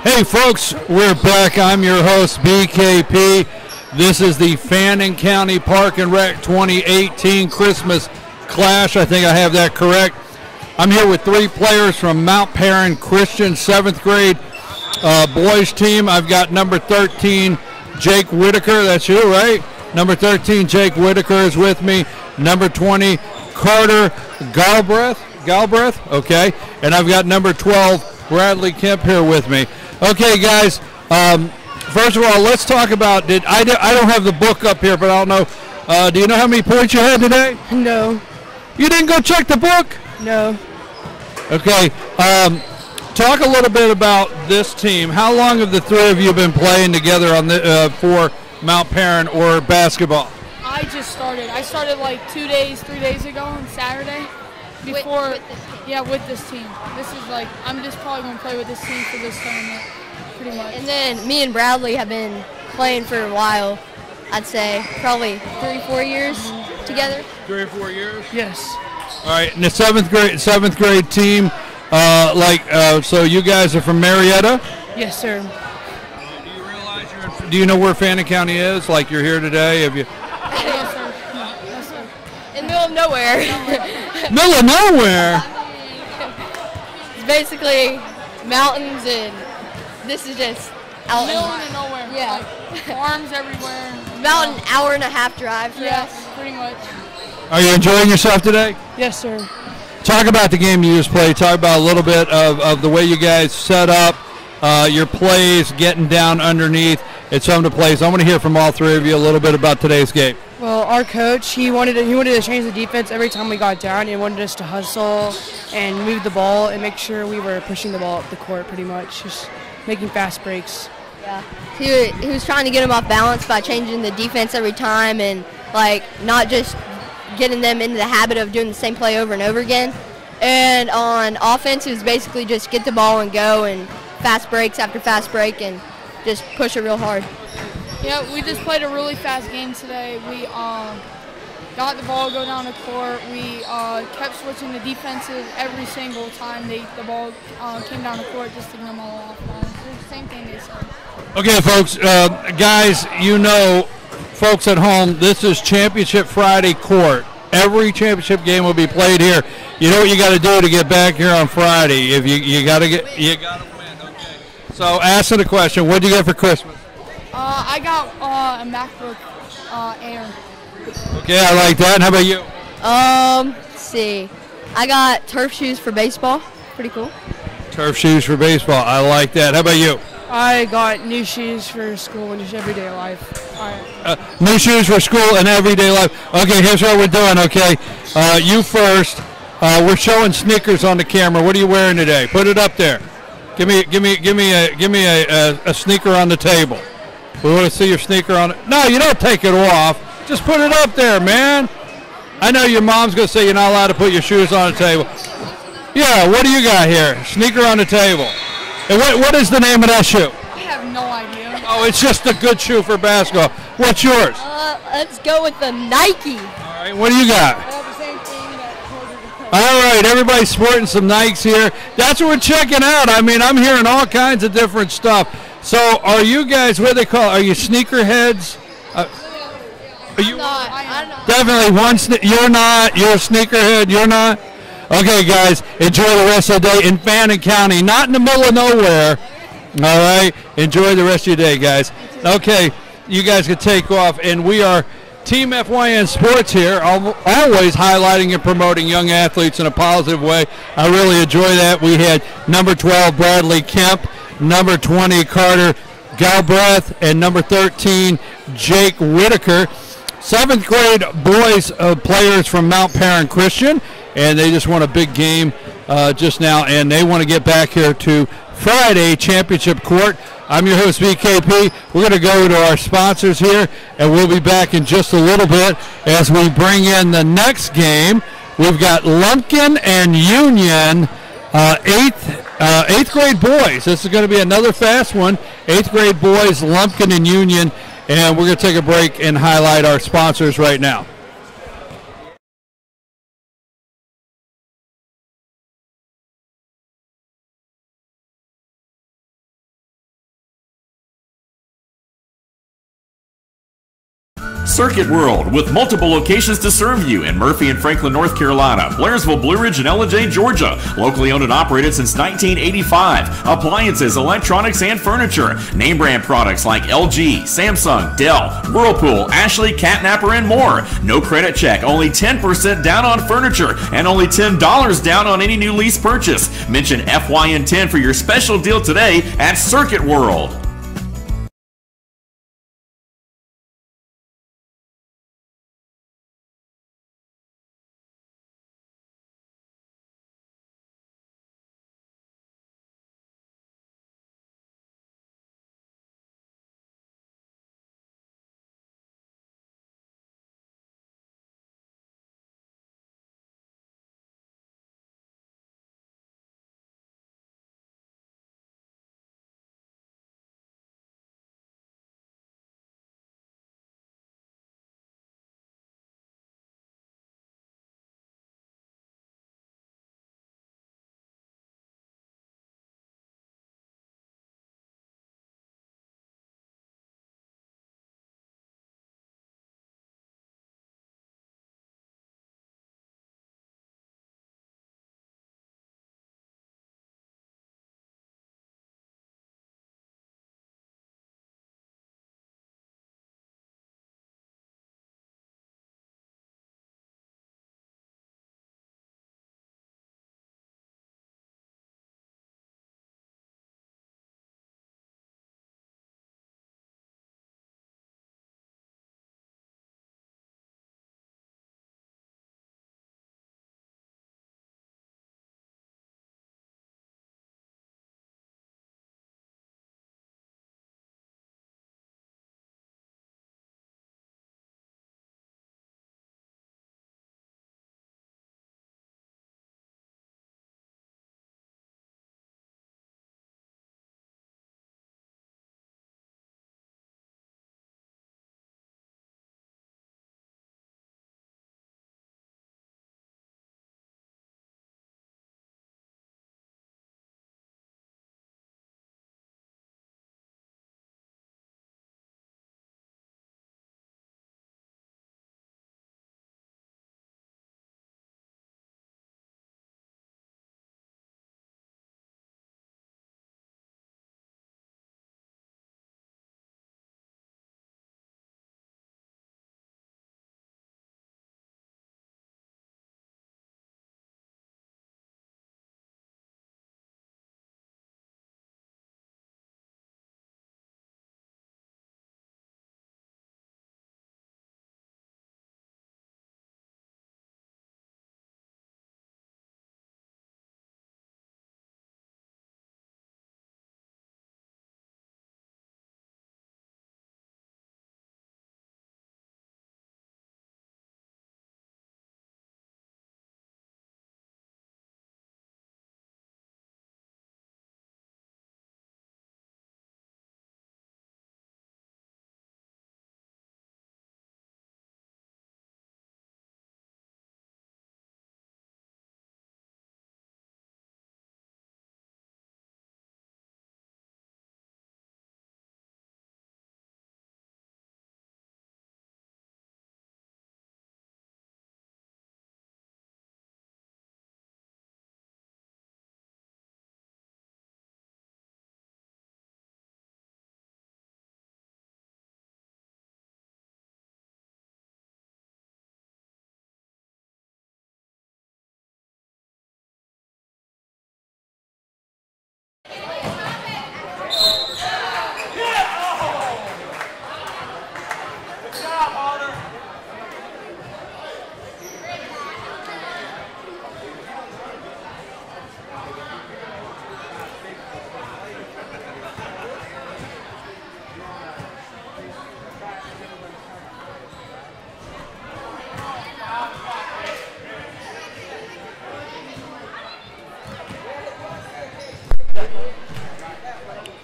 Hey folks, we're back. I'm your host, BKP. This is the Fannin County Park and Rec 2018 Christmas Clash. I think I have that correct. I'm here with three players from Mount Perrin Christian 7th grade boys team. I've got number 13, Jake Whitaker. That's you, right? Number 13, Jake Whitaker is with me. Number 20, Carter Galbraith, okay. And I've got number 12, Bradley Kemp here with me. Okay, guys, first of all, let's talk about, I don't have the book up here, but I don't know, do you know how many points you had today? No. You didn't go check the book? No. Okay, talk a little bit about this team. How long have the three of you been playing together on the for Mount Perrin or basketball? I just started. I started like 3 days ago on Saturday. Before, with this team. This is like, I'm just probably going to play with this team for this tournament, pretty much. And then me and Bradley have been playing for a while. I'd say probably 3-4 years together. 3 or 4 years? Yes. All right, and the seventh grade team, so you guys are from Marietta? Yes, sir. Do you realize do you know where Fannin County is? Like you're here today? Have you? Yes, sir. Yes, sir. In the middle of nowhere. Middle of nowhere? It's basically mountains, and this is just out Middle of nowhere. Yeah. Like, farms everywhere. About an hour-and-a-half drive for us. Yes, pretty much. Are you enjoying yourself today? Yes, sir. Talk about the game you just played. Talk about a little bit of the way you guys set up, your plays, getting down underneath at some of the plays. I want to hear from all three of you a little bit about today's game. Well, our coach, he wanted to change the defense every time we got down. He wanted us to hustle and move the ball and make sure we were pushing the ball up the court pretty much, just making fast breaks. Yeah. He was trying to get them off balance by changing the defense every time and like not just getting them into the habit of doing the same play over and over again. And on offense, it was basically just get the ball and go and fast breaks after fast break and just push it real hard. Yeah, we just played a really fast game today. We got the ball go down the court. We kept switching the defenses every single time the ball came down the court, just to get them all off balance. It's the same thing they said. Okay, folks, guys, you know, folks at home, this is Championship Friday court. Every championship game will be played here. You know what you got to do to get back here on Friday. If you got to win. Okay. So, answer the question. What did you get for Christmas? I got a MacBook Air. Okay, I like that. And how about you? Let's see. I got turf shoes for baseball. Pretty cool. Turf shoes for baseball. I like that. How about you? I got new shoes for school and just everyday life. New shoes for school and everyday life. Okay, here's what we're doing. Okay, you first. We're showing sneakers on the camera. What are you wearing today? Put it up there. Give me a sneaker on the table. We want to see your sneaker on it. No, you don't take it off. Just put it up there, man. I know your mom's going to say you're not allowed to put your shoes on the table. Yeah, what do you got here? Sneaker on the table. And what is the name of that shoe? I have no idea. Oh, it's just a good shoe for basketball. What's yours? Let's go with the Nike. All right, what do you got? I have the same thing that Porter just All right, everybody's sporting some Nikes here. That's what we're checking out. I mean, I'm hearing all kinds of different stuff. So, are you guys, what do they call it? Are you sneakerheads? Are you? I'm not. Definitely one. You're not. You're a sneakerhead. You're not. Okay, guys, enjoy the rest of the day in Fannin County, not in the middle of nowhere. All right, enjoy the rest of your day, guys. Okay, you guys can take off, and we are Team FYN Sports here, always highlighting and promoting young athletes in a positive way. I really enjoy that. We had number 12, Bradley Kemp, number 20, Carter Galbraith, and number 13, Jake Whitaker. 7th grade boys players from Mount Perrin Christian, and they just won a big game just now, and they want to get back here to Friday Championship Court. I'm your host, BKP. We're going to go to our sponsors here, and we'll be back in just a little bit as we bring in the next game. We've got Lumpkin and Union, 8th grade boys. This is going to be another fast one. 8th grade boys, Lumpkin and Union, and we're going to take a break and highlight our sponsors right now. Circuit World, with multiple locations to serve you in Murphy and Franklin, North Carolina, Blairsville, Blue Ridge, and Ellen, Georgia. Locally owned and operated since 1985. Appliances, electronics, and furniture. Name brand products like LG, Samsung, Dell, Whirlpool, Ashley, Catnapper, and more. No credit check, only 10% down on furniture, and only $10 down on any new lease purchase. Mention FYN10 for your special deal today at Circuit World.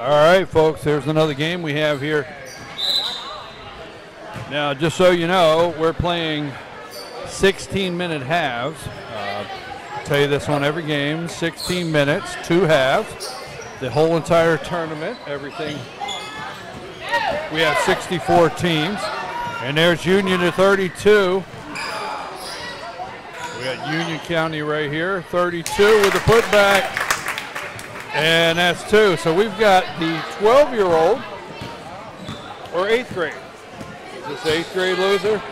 All right, folks, there's another game we have here. Now, just so you know, we're playing 16-minute halves. Tell you this on every game, 16 minutes, 2 halves. The whole entire tournament, everything. We have 64 teams. And there's Union to 32. We got Union County right here, 32 with a putback. And that's 2. So we've got the 12-year-old or 8th grade. Is this 8th grade loser?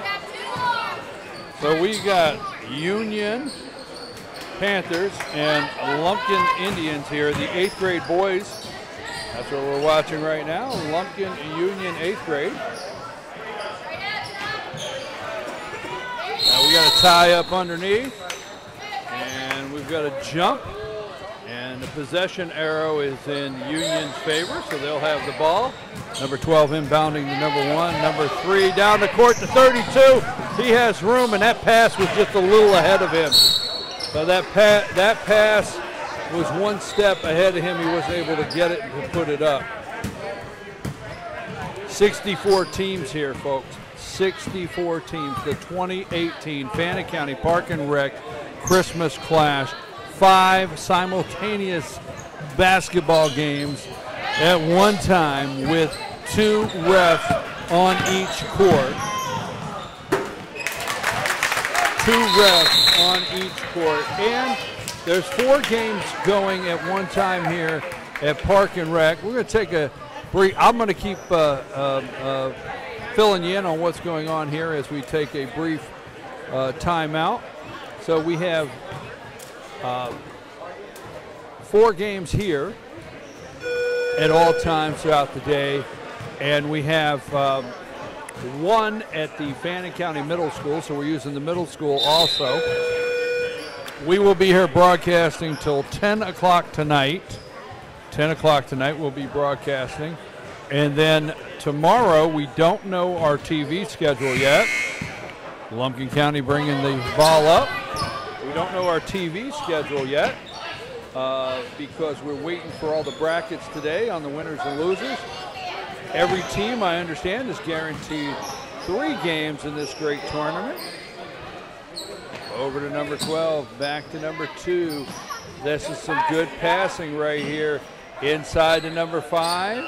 So we got Union Panthers and Lumpkin Indians here, the 8th grade boys. That's what we're watching right now. Lumpkin Union 8th grade. Now we got a tie up underneath, and we've got a jump, and the possession arrow is in Union's favor, so they'll have the ball. Number 12 inbounding to number 1. Number 3 down the court to 32. He has room, and that pass was just a little ahead of him. So that pass was one step ahead of him. He wasn't able to get it and to put it up. 64 teams here, folks. 64 teams. The 2018 Fannin County Park and Rec Christmas Clash. 5 simultaneous basketball games at one time with 2 refs on each court. 2 refs on each court. And there's 4 games going at one time here at Park and Rec. We're going to take a brief. I'm going to keep filling you in on what's going on here as we take a brief timeout. So we have 4 games here at all times throughout the day, and we have 1 at the Fannin County Middle School, so we're using the middle school also. We will be here broadcasting till 10 o'clock tonight. 10 o'clock tonight we'll be broadcasting. And then tomorrow, we don't know our TV schedule yet. Lumpkin County bringing the ball up. We don't know our TV schedule yet because we're waiting for all the brackets today on the winners and losers. Every team, I understand, is guaranteed 3 games in this great tournament. Over to number 12, back to number 2. This is some good passing right here inside to number 5.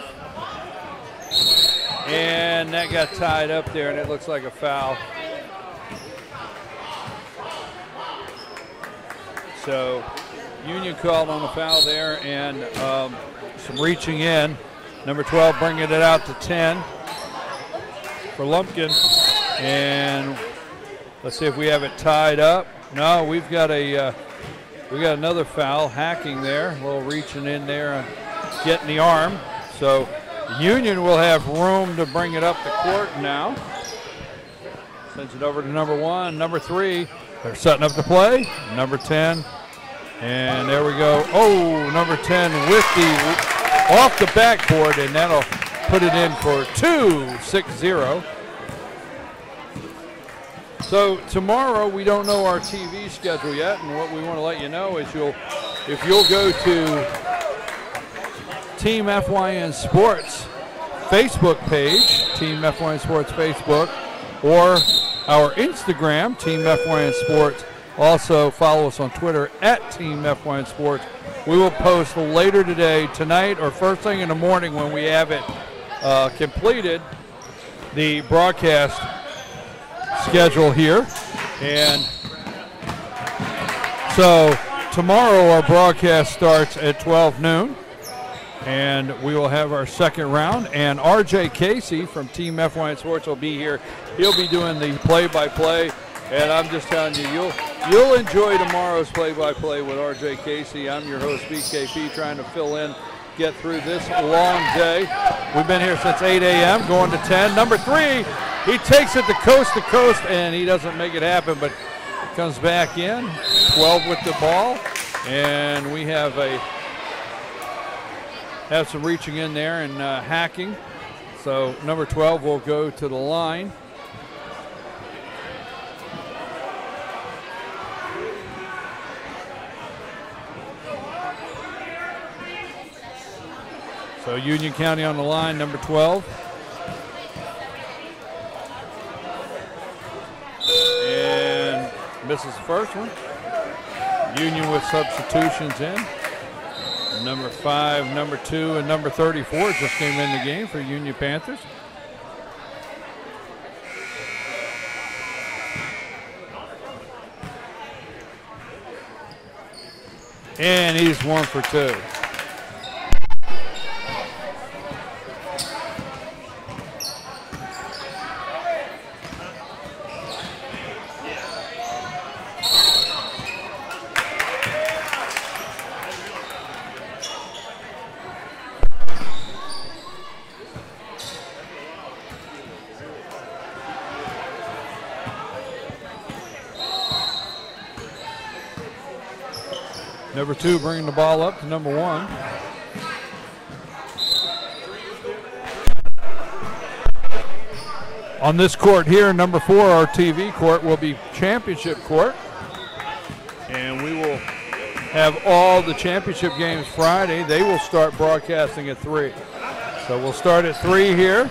And that got tied up there, and it looks like a foul. So Union called on a foul there, and some reaching in. Number 12 bringing it out to 10 for Lumpkin. And let's see if we have it tied up. No, we've got another foul, hacking there. A little reaching in there and getting the arm. So Union will have room to bring it up the court now. Sends it over to number 1. Number 3, they're setting up the play. Number 10, and there we go. Oh, number 10 with the off the backboard, and that'll put it in for 2-6-0. So tomorrow we don't know our TV schedule yet, and what we want to let you know is if you'll go to Team FYN Sports Facebook page, Team FYN Sports Facebook, or our Instagram, Team FYN Sports. Also follow us on Twitter at Team FYN Sports. We will post later today, tonight, or first thing in the morning when we have it completed, the broadcast schedule here. And so tomorrow our broadcast starts at 12 noon. And we will have our second round. And R.J. Casey from Team FYN Sports will be here. He'll be doing the play-by-play. And I'm just telling you, you'll enjoy tomorrow's play-by-play with R.J. Casey. I'm your host, BKP, trying to fill in, get through this long day. We've been here since 8 a.m., going to 10. Number 3, he takes it to coast, and he doesn't make it happen, but comes back in. 12 with the ball. And we have some reaching in there and hacking. So number 12 will go to the line. So Union County on the line, number 12. And misses the first one. Union with substitutions in. Number 5, number 2, and number 34 just came in the game for Union Panthers. And he's 1 for 2. Number 2 bringing the ball up to number 1. On this court here, number 4, our TV court, will be championship court. And we will have all the championship games Friday. They will start broadcasting at 3. So we'll start at 3 here.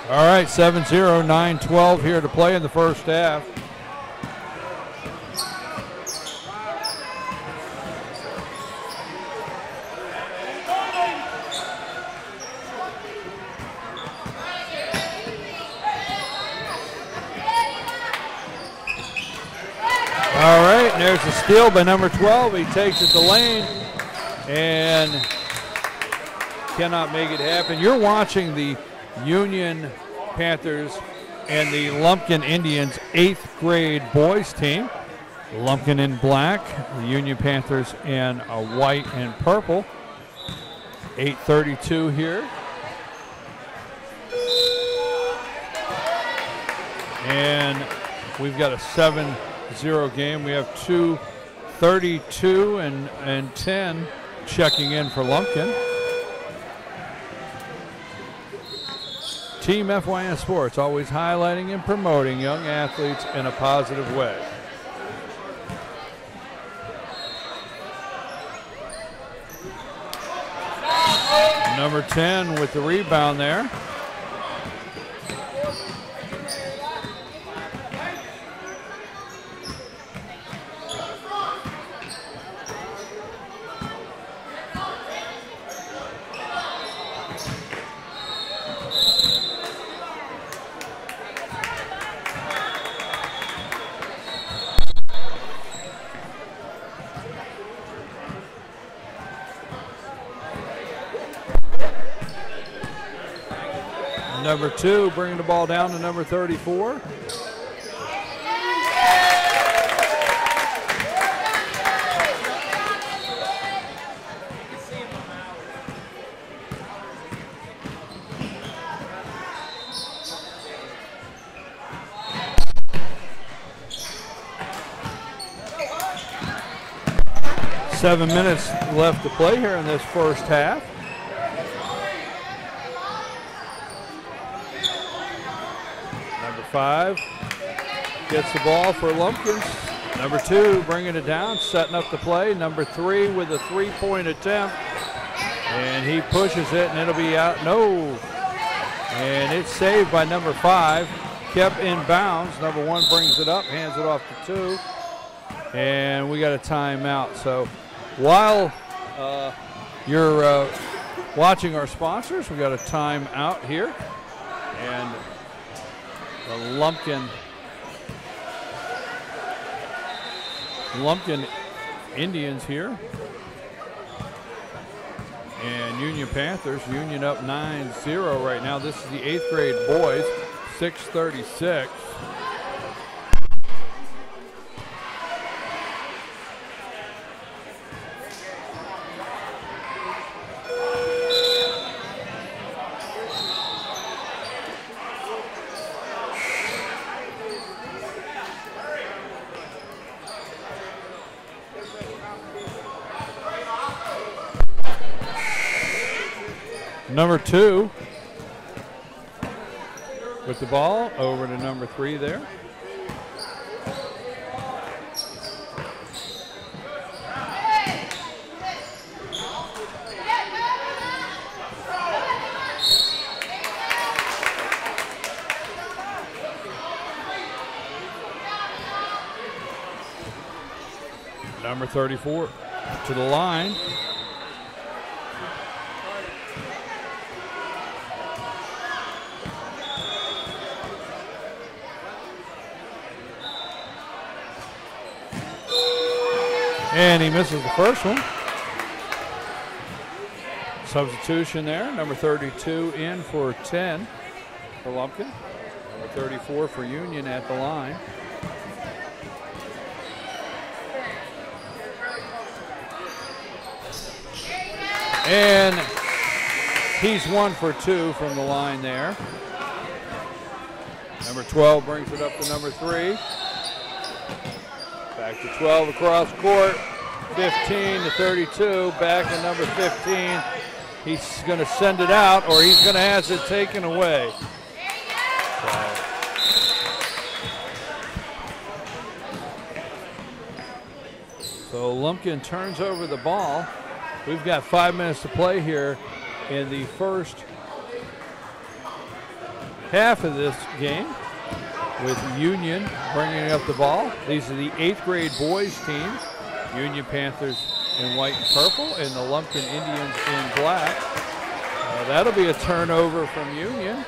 All right, 7-0, 9-12 here to play in the first half. All right, and there's a steal by number 12. He takes it to lane and cannot make it happen. You're watching the Union Panthers and the Lumpkin Indians 8th grade boys team. Lumpkin in black, the Union Panthers in white and purple. 8:32 here. And we've got a 7-0 game. We have 2:32 and 10 checking in for Lumpkin. Team FYN Sports, always highlighting and promoting young athletes in a positive way. Number 10 with the rebound there. Number 2 bringing the ball down to number 34. Seven minutes left to play here in this first half. Number 5 gets the ball for Lumpkins. Number 2 bringing it down, setting up the play. Number 3 with a three-point attempt. And he pushes it, and it'll be out. No. And it's saved by number 5. Kept in bounds. Number 1 brings it up, hands it off to 2. And we got a timeout. So while you're watching our sponsors, we got a timeout here. And the Lumpkin Indians here. And Union Panthers, Union up 9-0 right now. This is the 8th grade boys, 6:36. Number 2 with the ball over to number 3 there. Number 34 to the line. And he misses the first one. Substitution there. Number 32 in for 10 for Lumpkin. Number 34 for Union at the line. And he's 1 for 2 from the line there. Number 12 brings it up to number 3. Back to 12 across court. 15 to 32. Back to number 15. He's going to send it out, or he's going to have it taken away. So Lumpkin turns over the ball. We've got 5 minutes to play here in the first half of this game with Union bringing up the ball. These are the 8th grade boys teams. Union Panthers in white and purple and the Lumpkin Indians in black. That'll be a turnover from Union.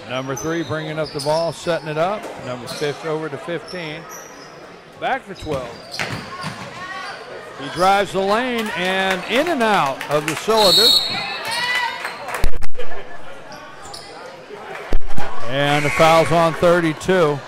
Number 3 bringing up the ball, setting it up. Number 5 over to 15. Back to 12. He drives the lane and in and out of the cylinder. And the foul's on 32.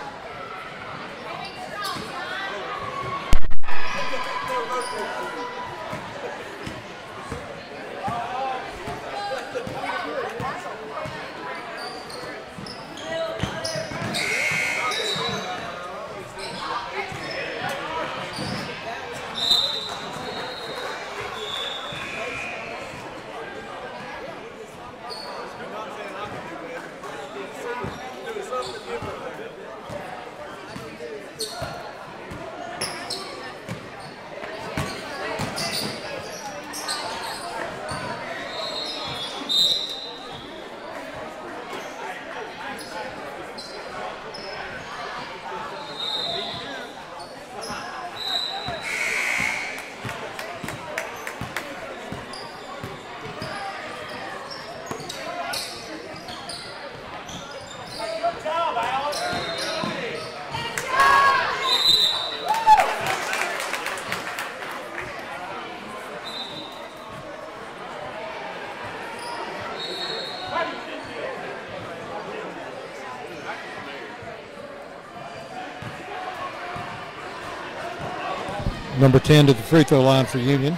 Number 10 to the free throw line for Union.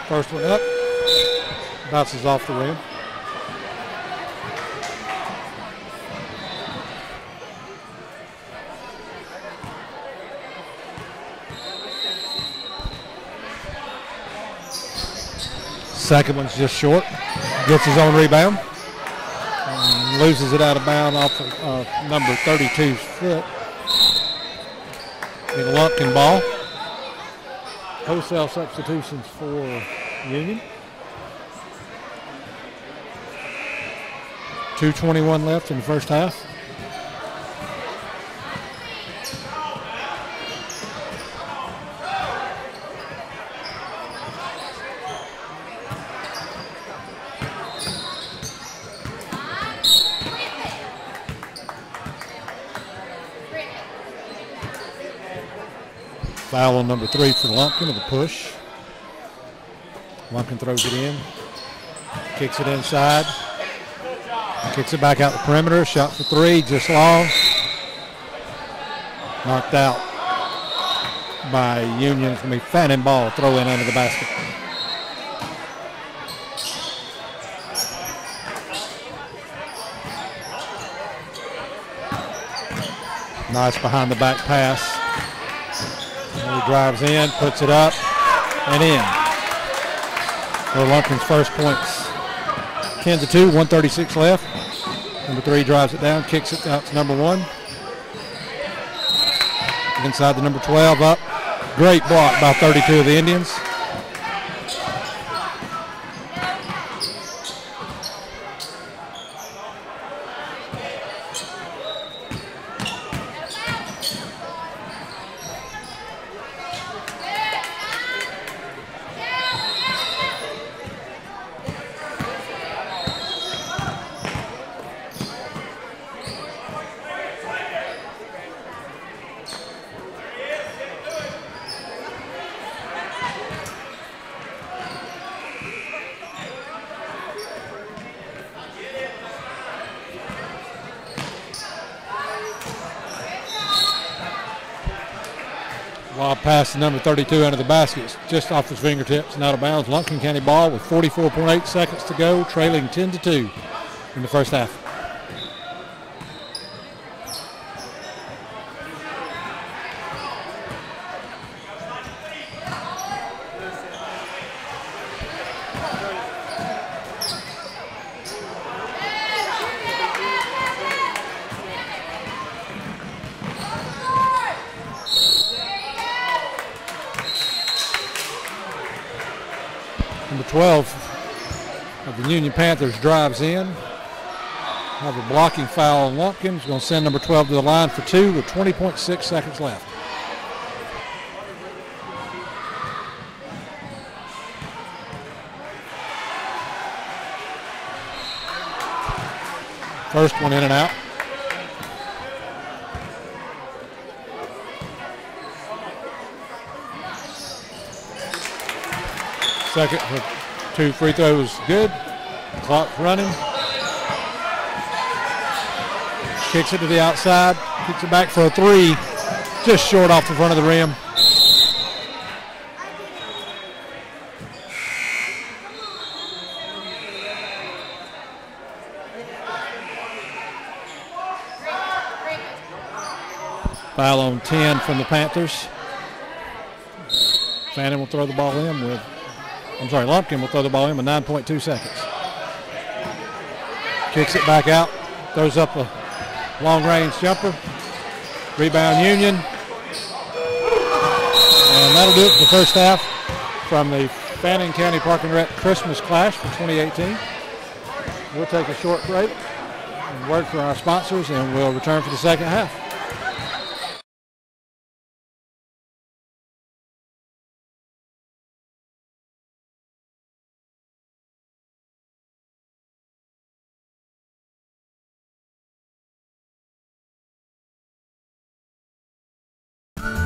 First one up, bounces off the rim. Second one's just short, gets his own rebound, and loses it out of bounds off of number 32's foot. In a Lumpkin ball. Wholesale substitutions for Union. 2:21 left in the first half. Foul on number 3 for Lumpkin with a push. Lumpkin throws it in, kicks it inside, kicks it back out the perimeter. Shot for 3, just long. Knocked out by Union. It's going to be Fannin ball, throw in under the basket. Nice behind the back pass. He drives in, puts it up, and in. For Lumpkin's first points. 10-2, 136 left. Number 3 drives it down, kicks it out to number 1. Inside the number 12 up. Great block by 32 of the Indians. Lob pass to number 32 under the basket, just off his fingertips and out of bounds. Lumpkin County ball with 44.8 seconds to go, trailing 10-2 in the first half. Number 12 of the Union Panthers drives in. Have a blocking foul on Lumpkin. He's going to send number 12 to the line for 2 with 20.6 seconds left. First one in and out. Second for 2 free throws, good. Clock running. Kicks it to the outside, kicks it back for a 3, just short off the front of the rim. Foul on 10 from the Panthers. Fannin will throw the ball in with, Lumpkin will throw the ball in with 9.2 seconds. Kicks it back out, throws up a long-range jumper. Rebound Union. And that'll do it for the first half from the Fannin County Park and Rec Christmas Clash for 2018. We'll take a short break and word for our sponsors, and we'll return for the second half.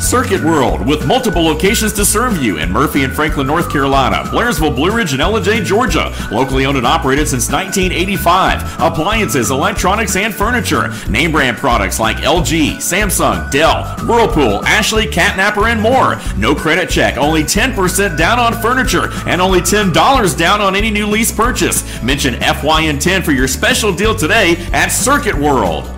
Circuit World, with multiple locations to serve you in Murphy and Franklin, North Carolina, Blairsville, Blue Ridge, and Ellijay, Georgia. Locally owned and operated since 1985. Appliances, electronics, and furniture. Name brand products like LG, Samsung, Dell, Whirlpool, Ashley, Catnapper, and more. No credit check, only 10% down on furniture, and only $10 down on any new lease purchase. Mention FYN10 for your special deal today at Circuit World.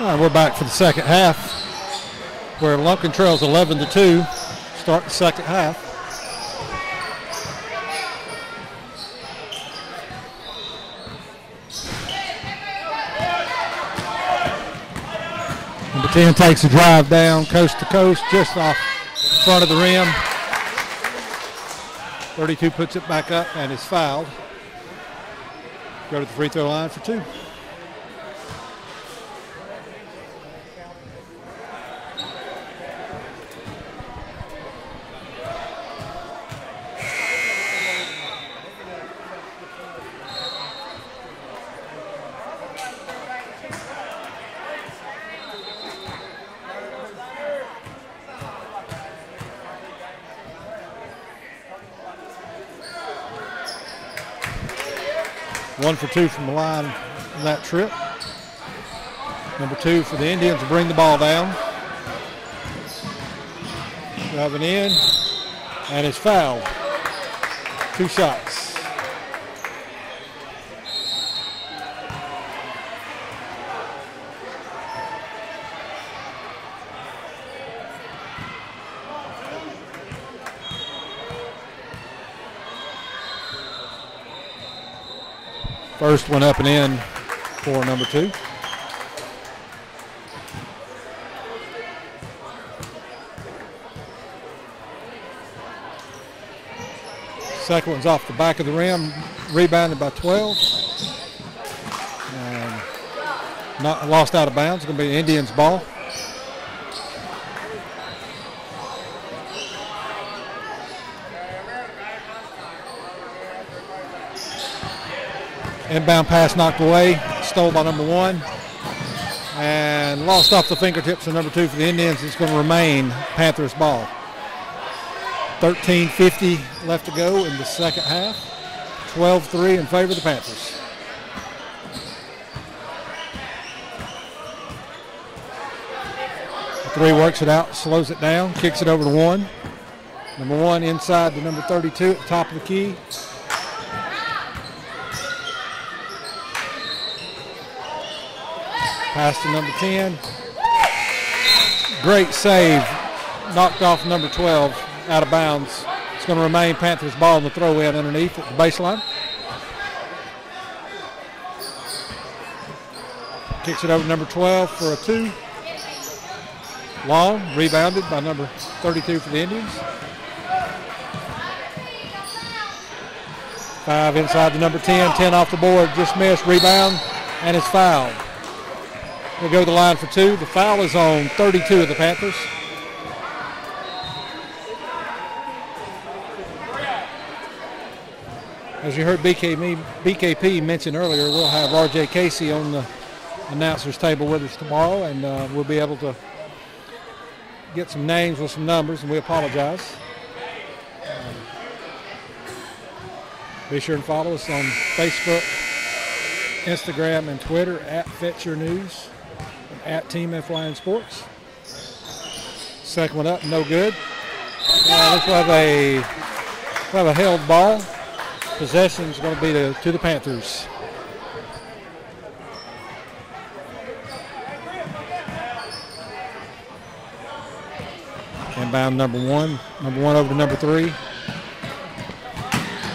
We're back for the second half, where Lumpkin trails 11-2. Start the second half. Number 10 takes a drive down coast to coast, just off front of the rim. 32 puts it back up and is fouled. Go to the free throw line for 2. One for 2 from the line on that trip. Number 2 for the Indians to bring the ball down. Driving in, and it's fouled. 2 shots. First one up and in for number 2. Second one's off the back of the rim, rebounded by 12. And not lost out of bounds. It's going to be Indians' ball. Inbound pass knocked away, stole by number 1, and lost off the fingertips of number 2 for the Indians. It's going to remain Panthers' ball. 13:50 left to go in the second half. 12-3 in favor of the Panthers. The 3 works it out, slows it down, kicks it over to 1. Number 1 inside to number 32 at the top of the key. Pass to number 10. Great save. Knocked off number 12 out of bounds. It's going to remain Panthers' ball on the throw in underneath at the baseline. Kicks it over to number 12 for a 2. Long, rebounded by number 32 for the Indians. 5 inside the number 10. 10 off the board, just missed. Rebound, and it's fouled. We'll go to the line for 2. The foul is on 32 of the Panthers. As you heard BKP mention earlier, we'll have R.J. Casey on the announcer's table with us tomorrow, and we'll be able to get some names with some numbers, and we apologize. Be sure and follow us on Facebook, Instagram, and Twitter at Fetch Your News. At Team FYN Sports. Second one up, no good. Let's have a held ball. Possession is going to be to the Panthers. Inbound number 1. Number 1 over to number 3.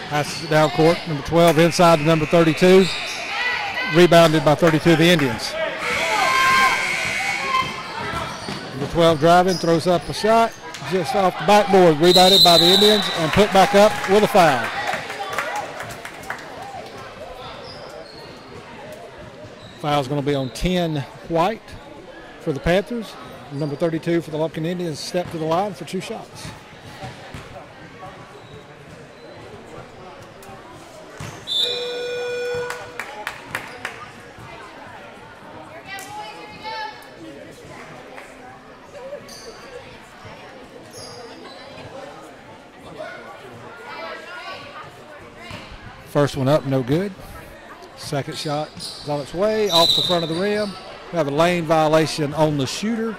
Passes it down court. Number 12 inside to number 32. Rebounded by 32 of the Indians. 12 driving, throws up a shot, just off the backboard, rebounded by the Indians and put back up with a foul. Foul's going to be on 10 White for the Panthers. Number 32 for the Lumpkin Indians step to the line for 2 shots. First one up, no good. Second shot is on its way, off the front of the rim. We have a lane violation on the shooter.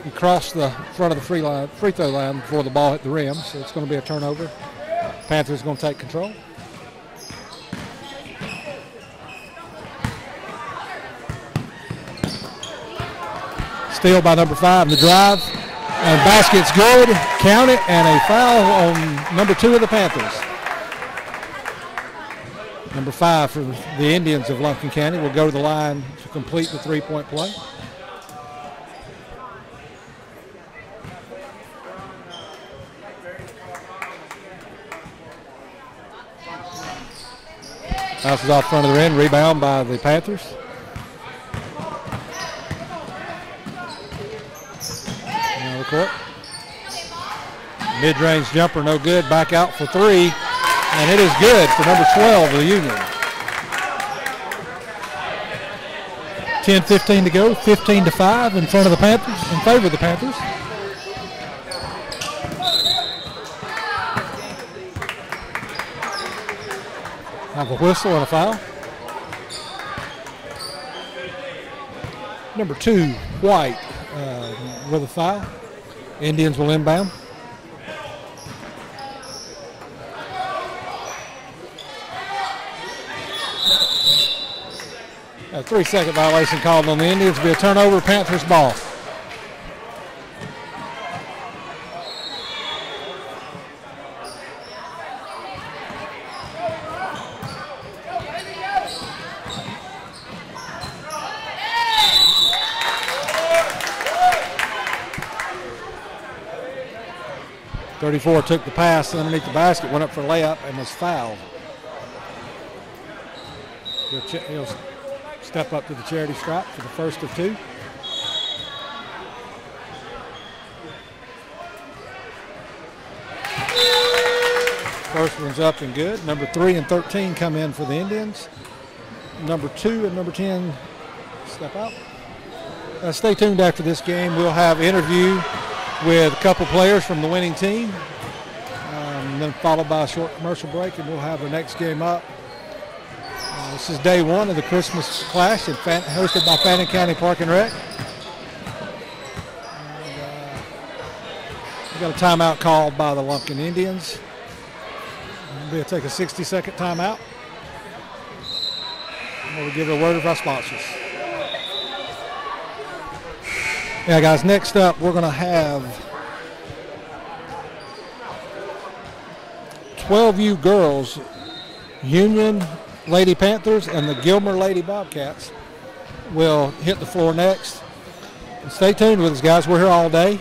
He crossed the front of the free throw line before the ball hit the rim, so it's going to be a turnover. Panthers going to take control. steal by number 5 in the drive. And basket's good. Count it, and a foul on number 2 of the Panthers. Number 5 for the Indians of Lumpkin County will go to the line to complete the three-point play. Bounces off front of the rim, rebound by the Panthers. Now the court. Mid-range jumper, no good. Back out for 3, and it is good for number 12 of the Union. 10-15 to go, 15-5 in front of the Panthers, in favor of the Panthers. Have a whistle and a foul. Number 2, White, with a foul. Indians will inbound. A 3-second violation called on the Indians. Be a turnover, Panthers ball. .34 took the pass underneath the basket, went up for a layup, and was fouled. He'll step up to the charity stripe for the first of 2. First one's up and good. Number 3 and 13 come in for the Indians. Number 2 and number 10 step out. Stay tuned after this game. We'll have an interview with a couple players from the winning team, then followed by a short commercial break, and we'll have our next game up. This is day 1 of the Christmas Clash hosted by Fannin County Park and Rec. We've got a timeout called by the Lumpkin Indians. We'll take a 60-second timeout. And we'll give a word of our sponsors. Yeah, guys, next up we're going to have 12U girls, Union Lady Panthers and the Gilmer Lady Bobcats will hit the floor next. And stay tuned with us, guys. We're here all day.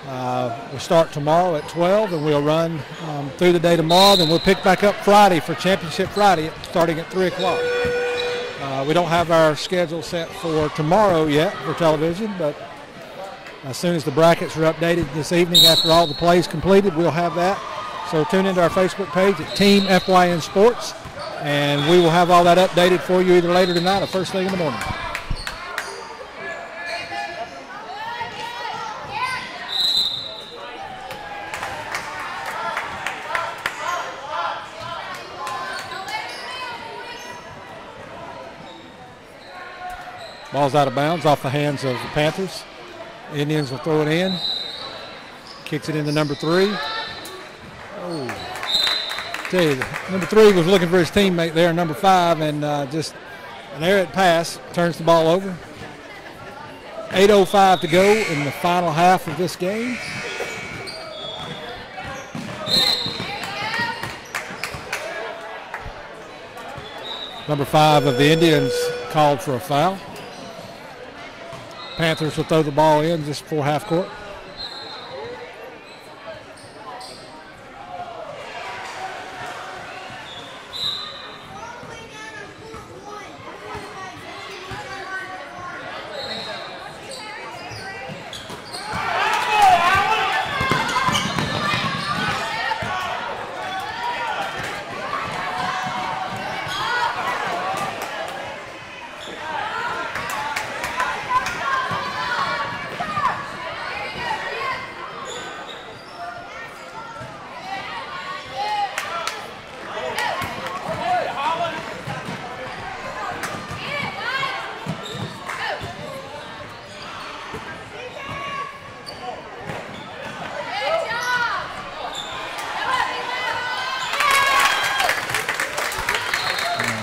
We'll start tomorrow at 12, and we'll run through the day tomorrow. Then we'll pick back up Friday for Championship Friday, starting at 3 o'clock. We don't have our schedule set for tomorrow yet for television, but as soon as the brackets are updated this evening after all the plays completed, we'll have that. So tune into our Facebook page at Team FYN Sports, and we will have all that updated for you either later tonight or first thing in the morning. Ball's out of bounds off the hands of the Panthers. Indians will throw it in. Kicks it into number 3. Tell you, number 3 was looking for his teammate there, number 5, and just an errant pass turns the ball over. 8:05 to go in the final half of this game. Number 5 of the Indians called for a foul. Panthers will throw the ball in just before half court.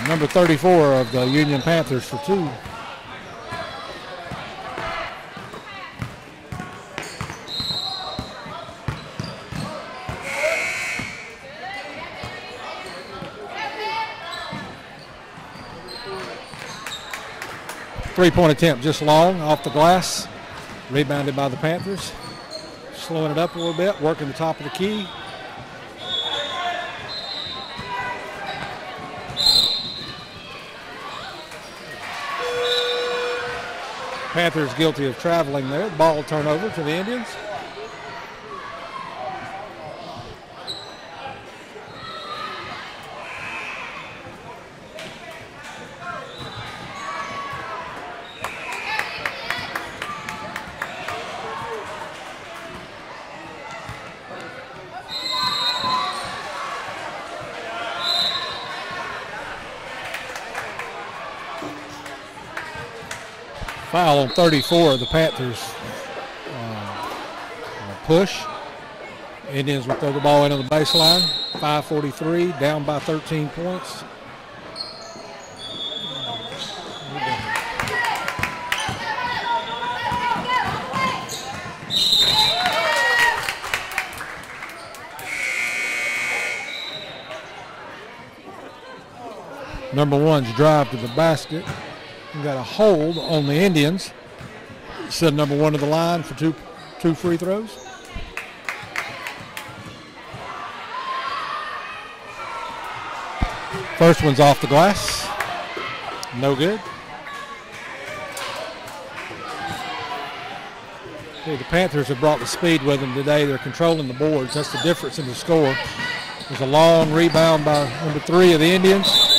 Number 34 of the Union Panthers for 2. Three-point attempt just long off the glass. Rebounded by the Panthers. Slowing it up a little bit, working the top of the key. Panthers guilty of traveling there. The ball will turn over to the Indians. Foul on 34 of the Panthers push. Indians will throw the ball into the baseline. 5:43, down by 13 points. Number one's drive to the basket. We got a hold on the Indians. Send number one to the line for two free throws. First one's off the glass. No good. Okay, the Panthers have brought the speed with them today. They're controlling the boards. That's the difference in the score. There's a long rebound by number 3 of the Indians.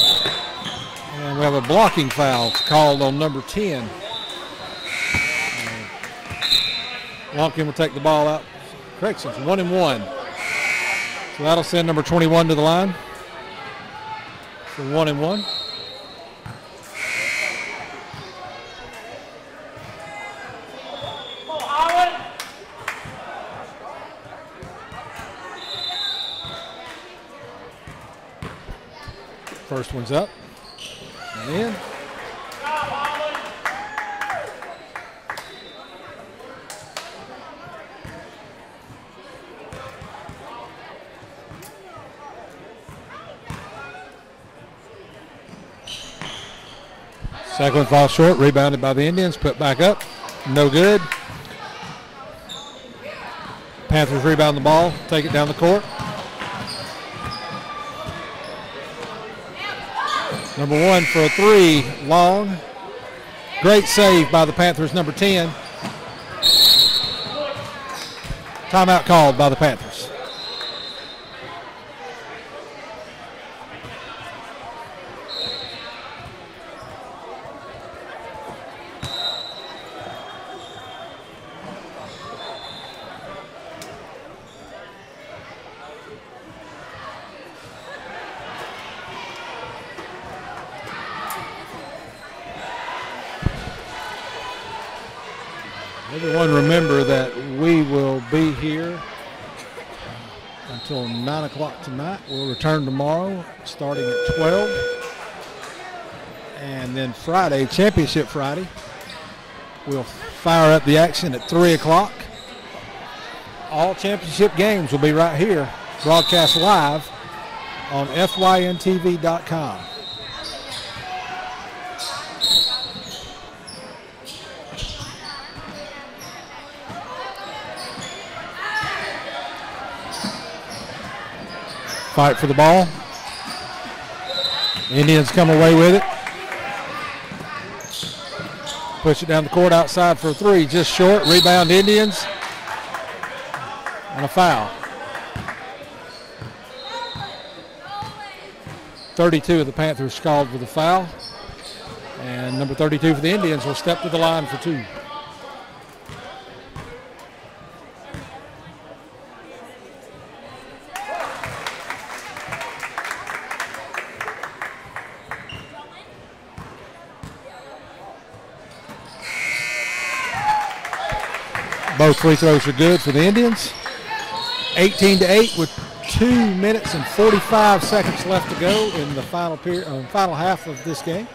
And we have a blocking foul called on number 10. Lumpkin will take the ball out. Corrections, 1 and 1. So that'll send number 21 to the line for 1 and 1. First one's up and in. Second one falls short, rebounded by the Indians, put back up, no good. Panthers rebound the ball, take it down the court. Number 1 for a 3, long. Great save by the Panthers, number 10. Timeout called by the Panthers. Everyone remember that we will be here until 9 o'clock tonight. We'll return tomorrow starting at 12. And then Friday, Championship Friday, we'll fire up the action at 3 o'clock. All championship games will be right here, broadcast live on FYNTV.com. Fight for the ball. Indians come away with it. Push it down the court outside for a 3, just short. Rebound Indians. And a foul. 32 of the Panthers called for the foul. And number 32 for the Indians will step to the line for 2. Both free throws are good for the Indians. 18-8 with 2 minutes and 45 seconds left to go in the final half of this game.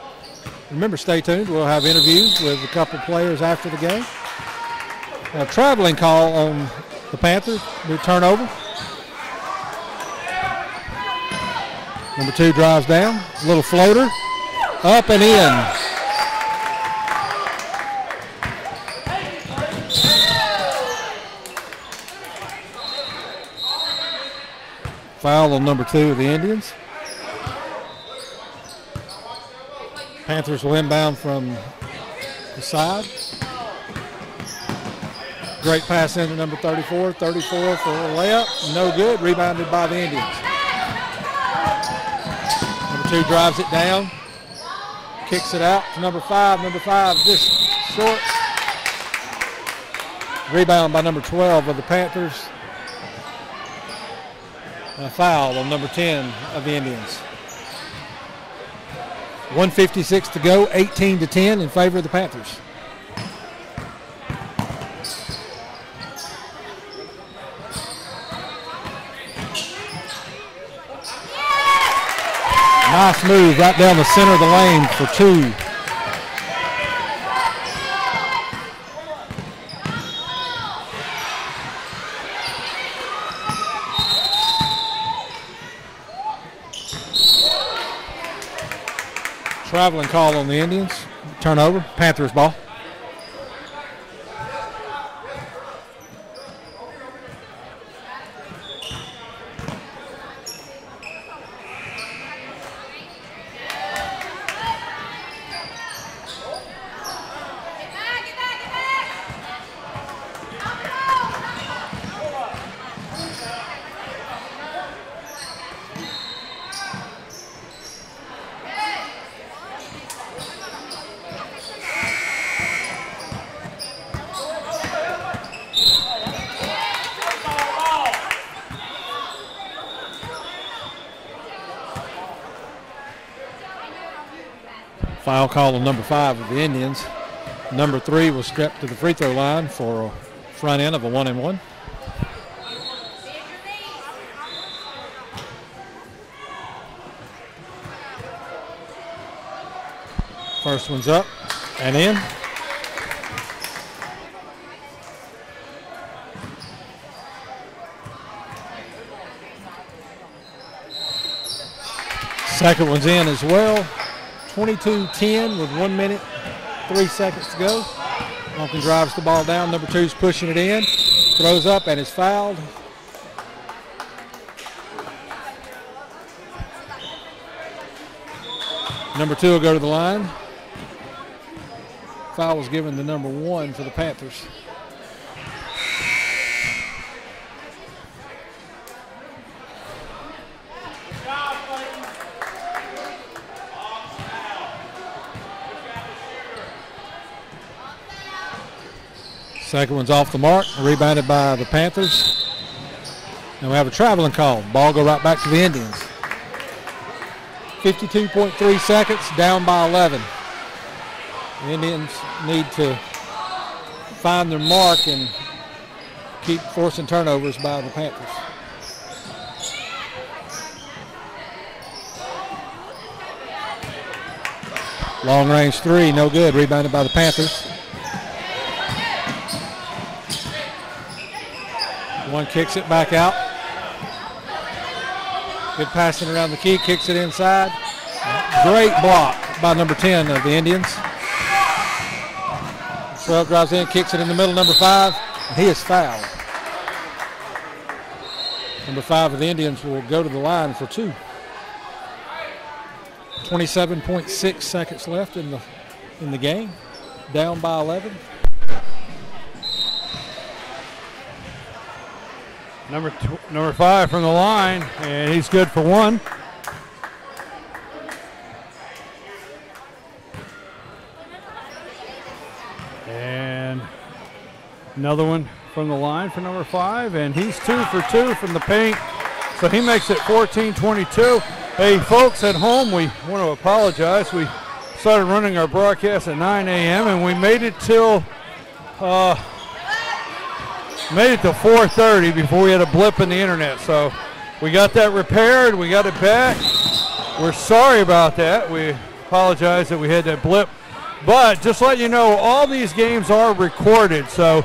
Remember, stay tuned. We'll have interviews with a couple players after the game. A traveling call on the Panthers. New turnover. Number 2 drives down. A little floater. Up and in. Foul on number 2 of the Indians. Panthers will inbound from the side. Great pass into number 34. 34 for a layup. No good. Rebounded by the Indians. Number 2 drives it down. Kicks it out to number 5. Number 5 just short. Rebound by number 12 of the Panthers. And a foul on number 10 of the Indians. 1:56 to go, 18-10 in favor of the Panthers. Nice move right down the center of the lane for 2. Traveling call on the Indians. Turnover, Panthers ball. Foul call on number 5 of the Indians. Number 3 was stepped to the free throw line for a front end of a 1-and-1. First one's up and in. Second one's in as well. 22-10 with 1 minute, 3 seconds to go. Lumpkin drives the ball down. Number 2's pushing it in. Throws up and is fouled. Number 2 will go to the line. Foul was given to number 1 for the Panthers. Second one's off the mark, rebounded by the Panthers. And we have a traveling call. Ball go right back to the Indians. 52.3 seconds, down by 11. The Indians need to find their mark and keep forcing turnovers by the Panthers. Long range 3, no good, rebounded by the Panthers. One kicks it back out. Good passing around the key, kicks it inside. Great block by number 10 of the Indians. Swell drives in, kicks it in the middle, number 5. He is fouled. Number 5 of the Indians will go to the line for 2. 27.6 seconds left in the game. Down by 11. Number 5 from the line, and he's good for 1. And another one from the line for number 5, and he's 2 for 2 from the paint, so he makes it 14-22. Hey, folks at home, we want to apologize. We started running our broadcast at 9 a.m. and we made it till 4:30 before we had a blip in the internet. So we got that repaired, we got it back. We're sorry about that. We apologize that we had that blip. But just let you know, all these games are recorded. So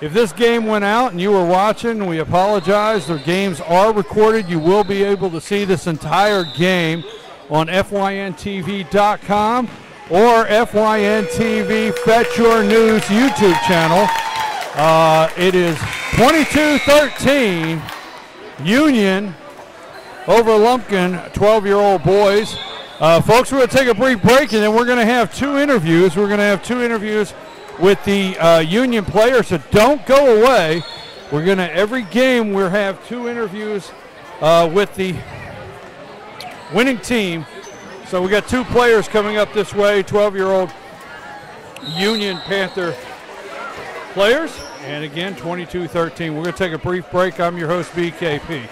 if this game went out and you were watching, we apologize. The games are recorded. You will be able to see this entire game on FYNTV.com or FYNTV Fetch Your News YouTube channel. It is 22-13 Union over Lumpkin, 12-year-old boys. Folks, we're going to take a brief break, and then we're going to have 2 interviews. We're going to have 2 interviews with the Union players, so don't go away. We're going to, every game, we'll have 2 interviews with the winning team. So we got 2 players coming up this way, 12-year-old Union Panther players. And again, 22-13. We're going to take a brief break. I'm your host, BKP.